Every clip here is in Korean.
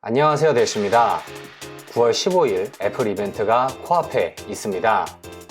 안녕하세요, 대시입니다. 9월 15일 애플 이벤트가 코앞에 있습니다.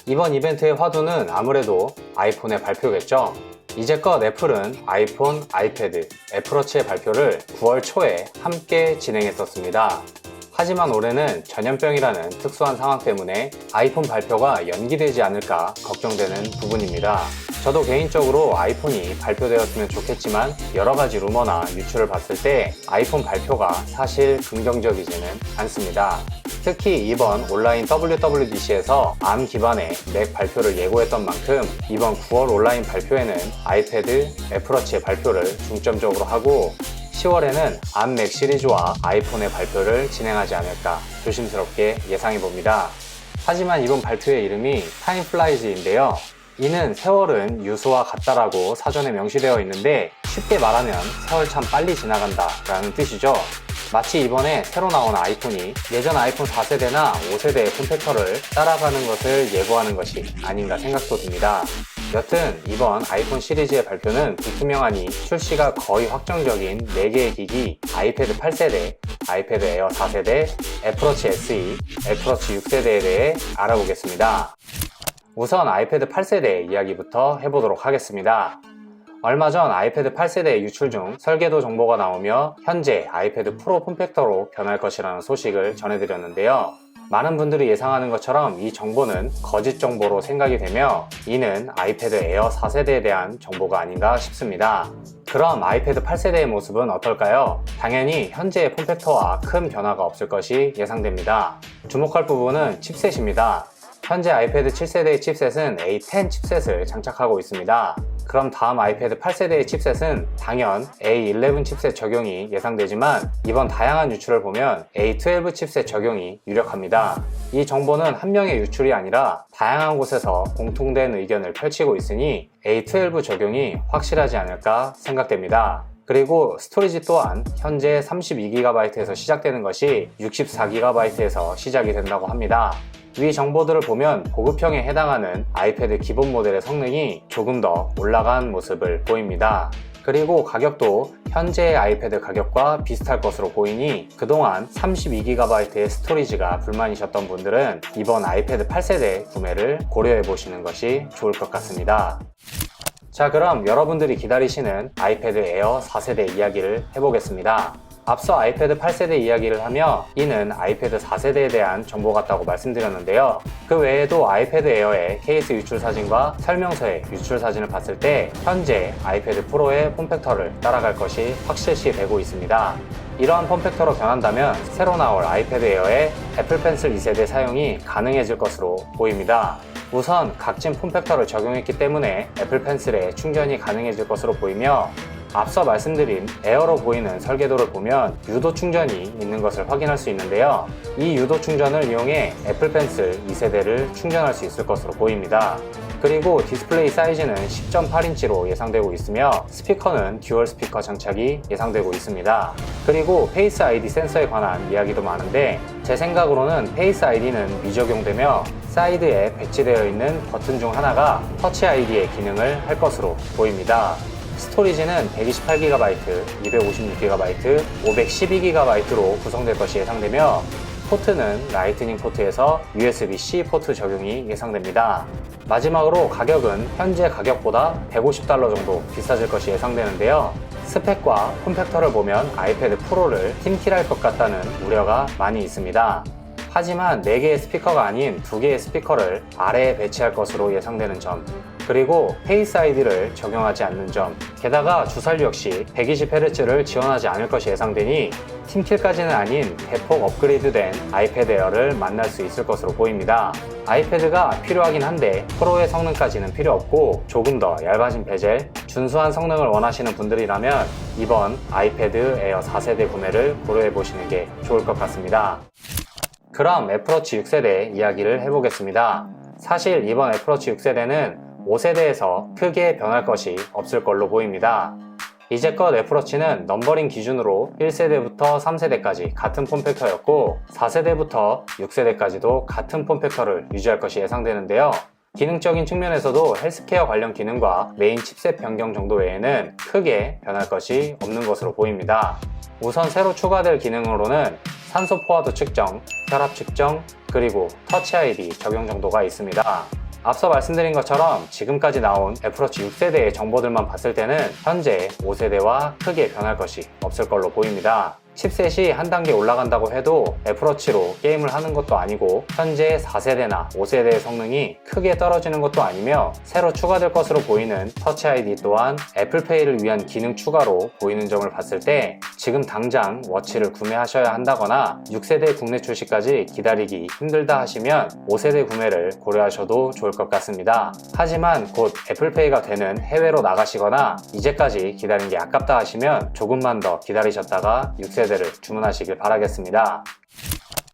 이번 이벤트의 화두는 아무래도 아이폰의 발표겠죠. 이제껏 애플은 아이폰, 아이패드, 애플워치의 발표를 9월 초에 함께 진행했었습니다. 하지만 올해는 전염병이라는 특수한 상황 때문에 아이폰 발표가 연기되지 않을까 걱정되는 부분입니다. 저도 개인적으로 아이폰이 발표되었으면 좋겠지만 여러가지 루머나 유출을 봤을 때 아이폰 발표가 사실 긍정적이지는 않습니다. 특히 이번 온라인 WWDC에서 ARM 기반의 맥 발표를 예고했던 만큼 이번 9월 온라인 발표에는 아이패드, 애플워치의 발표를 중점적으로 하고 10월에는 ARM 맥 시리즈와 아이폰의 발표를 진행하지 않을까 조심스럽게 예상해봅니다. 하지만 이번 발표의 이름이 타임 플라이즈인데요. 이는 세월은 유수와 같다라고 사전에 명시되어 있는데 쉽게 말하면 세월 참 빨리 지나간다 라는 뜻이죠. 마치 이번에 새로 나온 아이폰이 예전 아이폰 4세대나 5세대의 폼팩터를 따라가는 것을 예고하는 것이 아닌가 생각도 듭니다. 여튼 이번 아이폰 시리즈의 발표는 불투명하니 출시가 거의 확정적인 4개의 기기 아이패드 8세대, 아이패드 에어 4세대, 애플워치 SE, 애플워치 6세대에 대해 알아보겠습니다. 우선 아이패드 8세대 이야기부터 해보도록 하겠습니다. 얼마 전 아이패드 8세대 유출 중 설계도 정보가 나오며 현재 아이패드 프로 폼팩터로 변할 것이라는 소식을 전해드렸는데요. 많은 분들이 예상하는 것처럼 이 정보는 거짓 정보로 생각이 되며 이는 아이패드 에어 4세대에 대한 정보가 아닌가 싶습니다. 그럼 아이패드 8세대의 모습은 어떨까요? 당연히 현재의 폼팩터와 큰 변화가 없을 것이 예상됩니다. 주목할 부분은 칩셋입니다. 현재 아이패드 7세대의 칩셋은 A10 칩셋을 장착하고 있습니다. 그럼 다음 아이패드 8세대의 칩셋은 당연 A11 칩셋 적용이 예상되지만 이번 다양한 유출을 보면 A12 칩셋 적용이 유력합니다. 이 정보는 한 명의 유출이 아니라 다양한 곳에서 공통된 의견을 펼치고 있으니 A12 적용이 확실하지 않을까 생각됩니다. 그리고 스토리지 또한 현재 32GB에서 시작되는 것이 64GB에서 시작이 된다고 합니다. 위 정보들을 보면 보급형에 해당하는 아이패드 기본 모델의 성능이 조금 더 올라간 모습을 보입니다. 그리고 가격도 현재의 아이패드 가격과 비슷할 것으로 보이니 그동안 32GB의 스토리지가 불만이셨던 분들은 이번 아이패드 8세대 구매를 고려해 보시는 것이 좋을 것 같습니다. 자, 그럼 여러분들이 기다리시는 아이패드 에어 4세대 이야기를 해보겠습니다. 앞서 아이패드 8세대 이야기를 하며 이는 아이패드 4세대에 대한 정보 같다고 말씀드렸는데요. 그 외에도 아이패드 에어의 케이스 유출 사진과 설명서의 유출 사진을 봤을 때 현재 아이패드 프로의 폼팩터를 따라갈 것이 확실시 되고 있습니다. 이러한 폼팩터로 변한다면 새로 나올 아이패드 에어의 애플 펜슬 2세대 사용이 가능해질 것으로 보입니다. 우선 각진 폼팩터를 적용했기 때문에 애플 펜슬에 충전이 가능해질 것으로 보이며 앞서 말씀드린 에어로 보이는 설계도를 보면 유도 충전이 있는 것을 확인할 수 있는데요. 이 유도 충전을 이용해 애플 펜슬 2세대를 충전할 수 있을 것으로 보입니다. 그리고 디스플레이 사이즈는 10.8인치로 예상되고 있으며 스피커는 듀얼 스피커 장착이 예상되고 있습니다. 그리고 페이스 아이디 센서에 관한 이야기도 많은데 제 생각으로는 페이스 아이디는 미적용되며 사이드에 배치되어 있는 버튼 중 하나가 터치 아이디의 기능을 할 것으로 보입니다. 스토리지는 128GB, 256GB, 512GB로 구성될 것이 예상되며 포트는 라이트닝 포트에서 USB-C 포트 적용이 예상됩니다. 마지막으로 가격은 현재 가격보다 $150 정도 비싸질 것이 예상되는데요. 스펙과 폼팩터를 보면 아이패드 프로를 팀킬할 것 같다는 우려가 많이 있습니다. 하지만 4개의 스피커가 아닌 2개의 스피커를 아래에 배치할 것으로 예상되는 점, 그리고 페이스 아이디를 적용하지 않는 점, 게다가 주사율 역시 120Hz를 지원하지 않을 것이 예상되니 팀킬까지는 아닌 대폭 업그레이드된 아이패드 에어를 만날 수 있을 것으로 보입니다. 아이패드가 필요하긴 한데 프로의 성능까지는 필요 없고 조금 더 얇아진 베젤, 준수한 성능을 원하시는 분들이라면 이번 아이패드 에어 4세대 구매를 고려해 보시는 게 좋을 것 같습니다. 그럼 애플워치 6세대 이야기를 해보겠습니다. 사실 이번 애플워치 6세대는 5세대에서 크게 변할 것이 없을 걸로 보입니다. 이제껏 애플워치는 넘버링 기준으로 1세대부터 3세대까지 같은 폼팩터였고 4세대부터 6세대까지도 같은 폼팩터를 유지할 것이 예상되는데요. 기능적인 측면에서도 헬스케어 관련 기능과 메인 칩셋 변경 정도 외에는 크게 변할 것이 없는 것으로 보입니다. 우선 새로 추가될 기능으로는 산소 포화도 측정, 혈압 측정, 그리고 터치 ID 적용 정도가 있습니다. 앞서 말씀드린 것처럼 지금까지 나온 애플워치 6세대의 정보들만 봤을 때는 현재 5세대와 크게 변할 것이 없을 걸로 보입니다. 칩셋이 한 단계 올라간다고 해도 애플워치로 게임을 하는 것도 아니고 현재 4세대나 5세대의 성능이 크게 떨어지는 것도 아니며 새로 추가될 것으로 보이는 터치 ID 또한 애플페이를 위한 기능 추가로 보이는 점을 봤을 때 지금 당장 워치를 구매하셔야 한다거나 6세대 국내 출시까지 기다리기 힘들다 하시면 5세대 구매를 고려하셔도 좋을 것 같습니다. 하지만 곧 애플페이가 되는 해외로 나가시거나 이제까지 기다린 게 아깝다 하시면 조금만 더 기다리셨다가 6세대를 주문하시길 바라겠습니다.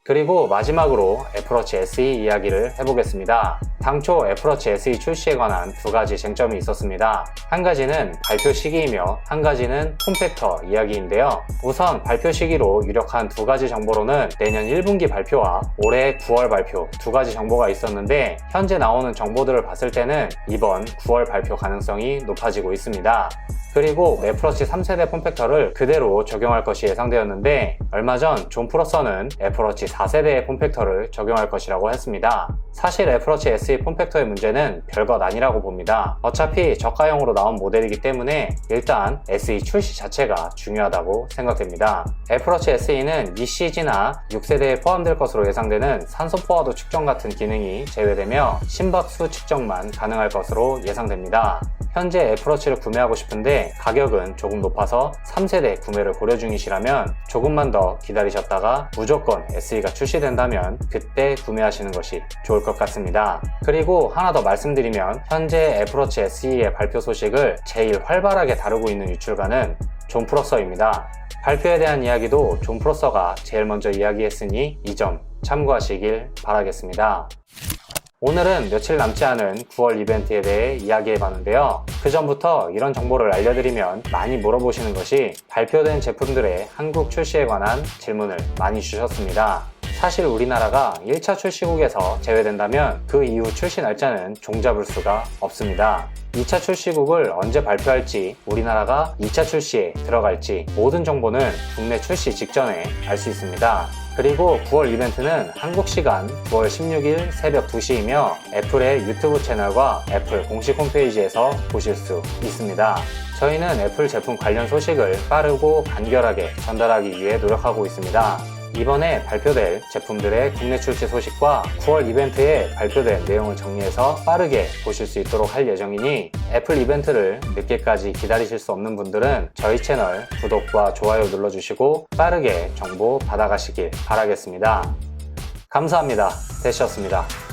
그리고 마지막으로 애플워치 SE 이야기를 해보겠습니다. 당초 애플워치 SE 출시에 관한 두 가지 쟁점이 있었습니다. 한 가지는 발표 시기이며 한 가지는 폼팩터 이야기인데요. 우선 발표 시기로 유력한 두 가지 정보로는 내년 1분기 발표와 올해 9월 발표 두 가지 정보가 있었는데 현재 나오는 정보들을 봤을 때는 이번 9월 발표 가능성이 높아지고 있습니다. 그리고 애플워치 3세대 폼팩터를 그대로 적용할 것이 예상되었는데 얼마 전 존 프로서는 애플워치 4세대의 폼팩터를 적용할 것이라고 했습니다. 사실 애플워치 SE 폼팩터의 문제는 별것 아니라고 봅니다. 어차피 저가형으로 나온 모델이기 때문에 일단 SE 출시 자체가 중요하다고 생각됩니다. 애플워치 SE는 ECG나 6세대에 포함될 것으로 예상되는 산소 포화도 측정 같은 기능이 제외되며 심박수 측정만 가능할 것으로 예상됩니다. 현재 애플워치를 구매하고 싶은데 가격은 조금 높아서 3세대 구매를 고려 중이시라면 조금만 더 기다리셨다가 무조건 SE가 출시된다면 그때 구매하시는 것이 좋을 것 같습니다. 그리고 하나 더 말씀드리면 현재 애플워치 SE의 발표 소식을 제일 활발하게 다루고 있는 유출가는 존 프로서입니다. 발표에 대한 이야기도 존 프로서가 제일 먼저 이야기했으니 이 점 참고하시길 바라겠습니다. 오늘은 며칠 남지 않은 9월 이벤트에 대해 이야기해봤는데요. 그 전부터 이런 정보를 알려드리면 많이 물어보시는 것이 발표된 제품들의 한국 출시에 관한 질문을 많이 주셨습니다. 사실 우리나라가 1차 출시국에서 제외된다면 그 이후 출시 날짜는 종잡을 수가 없습니다. 2차 출시국을 언제 발표할지, 우리나라가 2차 출시에 들어갈지 모든 정보는 국내 출시 직전에 알 수 있습니다. 그리고 9월 이벤트는 한국 시간 9월 16일 새벽 2시이며 애플의 유튜브 채널과 애플 공식 홈페이지에서 보실 수 있습니다. 저희는 애플 제품 관련 소식을 빠르고 간결하게 전달하기 위해 노력하고 있습니다. 이번에 발표될 제품들의 국내 출시 소식과 9월 이벤트에 발표된 내용을 정리해서 빠르게 보실 수 있도록 할 예정이니 애플 이벤트를 늦게까지 기다리실 수 없는 분들은 저희 채널 구독과 좋아요 눌러주시고 빠르게 정보 받아가시길 바라겠습니다. 감사합니다. 대시였습니다.